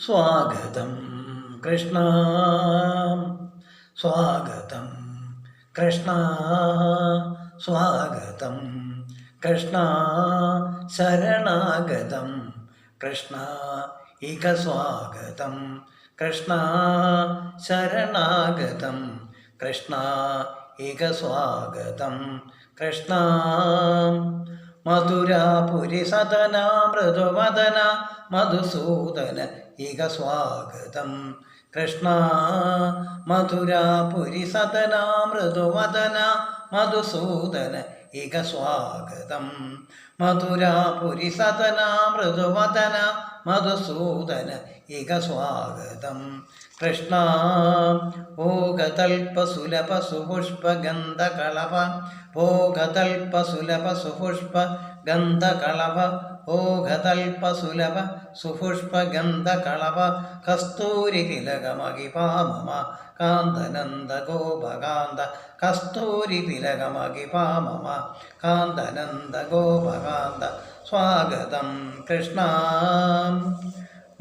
സ്വാഗതം കൃഷ്ണ, സ്വാഗതം കൃഷ്ണ, സ്വാഗതം കൃഷ്ണ, ശരണാഗതം കൃഷ്ണ, ഇക സ്വാഗതം കൃഷ്ണ, ശരണാഗതം കൃഷ്ണ, ഇക സ്വാഗതം കൃഷ്ണ. മധുരാപുരി സദന മൃദുവദന മധുസൂദന ഇക സ്വാഗതം കൃഷ്ണ. മധുരാപുരി സദന മൃദുവദന മധുസൂദന ഇക സ്വാഗതം. മധുരാപുരി സദന മൃദുവദന മധുസൂദന ഇക സ്വാഗതം കൃഷ്ണ. ഭോഗതൽപ സുലഭ സുപുഷ്പ ഗന്ധകളഭ, ഭോഗതൽപ സുലഭ സുപുഷ്പ ഗന്ധകളഭ, ഭോഗതൽപ സുലഭ സുപുഷ്പ ഗന്ധകളഭ, കസ്തൂരി തിലകമകിപാമമ കാന്തനന്ദ ഗോപകാന്ത, കസ്തൂരി തിലകമകിപാമമ കാന്തനന്ദ ഗോപകാന്ത. സ്വാഗതം കൃഷ്ണ.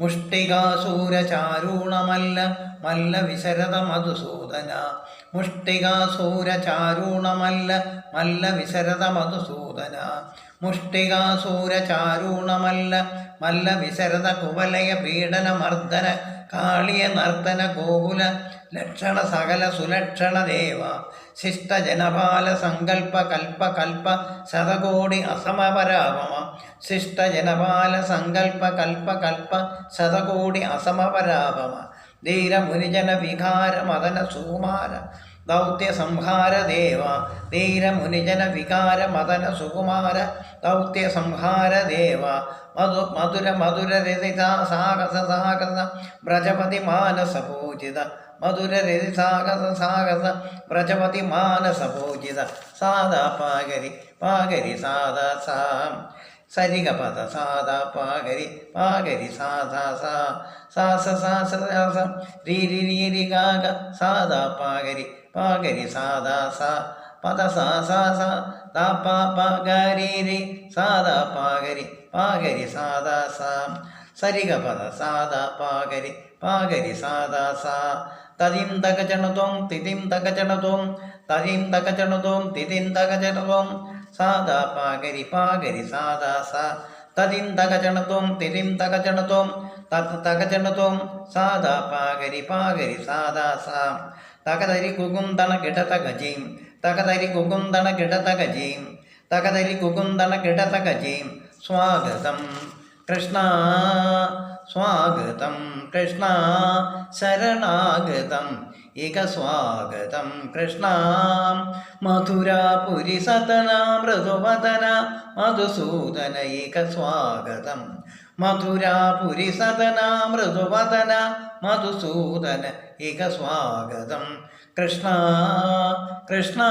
മുഷ്ടികാസൂരചാരുണമല്ല മല്ല വിശരദ മധുസൂദന, മുഷ്ടികാസൂരചാരുണമല്ല മല്ല വിശരദ മധുസൂദന, മുഷ്ടികാസൂരചാരുണമല്ല മല്ല വിശരദ കുവലയ പീഡന മർദ്ദന കാളിയ നർത്തന ഗോകുല ലക്ഷണ സകല സുലക്ഷണ ദേവ, ശിഷ്ടജനപാല സങ്കൽപ്പ കൽപ്പ കൽപ്പ ശതകോടി അസമപരാപമ, ശിഷ്ടജനപാല സങ്കൽപ്പ കൽപ്പ കൽപ്പ ശതകോടി അസമപരാപമ, ധീരമുനിജന വികാര മദന സുകുമാര ദൗത്യ സംഹാര ദേവ, ധീരമുനിജന വികാര മദന സുകുമാര ദൗത്യ സംഹാര ദേവ, മധുര മധുര രതിത സാഹസ സാഹസ വ്രജപതി മാനസ പൂജിത, മധുര രതി സാഹസ സാഹസ വ്രജപതി മാനസ പൂജിത. സാദാ പാഗരി പാഗരി സാദാ സാം സരിഗ പദ സാദാ പാഗരി പാഗരി സാദാ സാ സാസ സാസ സാസ രീ രി രി രി ഗാഗ സാദാ പാഗരി പാഗരി സാദാ സാ പദ സാ സാ സാ ദാ പാ പ ഗരി രി സാദാ പാഗരി പാഗരി സാദാ സാ സരിഗ പദ സാദാ പാഗരി പാഗരി സാദാ സാ. തതിം തകചണതോം തിതിം തകചണതോം തതിം തകചണതോം തിതിം തകചണതോം സാദാ പാഗരി പാഗരി സാദാ സാ. തതിം തകചണതോം തിതിം തകചണതോം തത് തകചണതോം സാദാ പാഗരി പാഗരി സാദാ സാ. തകതരി കുകുന്ദണ കിടത ഗജീം തകതരി കുകുന്ദണ കിടത ഗജീം തകതരി കുകുന്ദണ കിടത ഗജീം. സ്വാഗതം കൃഷ്ണ, സ്വാഗതം കൃഷ്ണ, ശരണാഗതം ഇക സ്വാഗതം കൃഷ്ണ. മധുരാപുരി സദന മൃദുവദന മധുസൂദന ഇക സ്വാഗതം. മധുരാപുരി സദന മൃദുവദന മധുസൂദന ഇക സ്വാഗതം കൃഷ്ണ കൃഷ്ണ.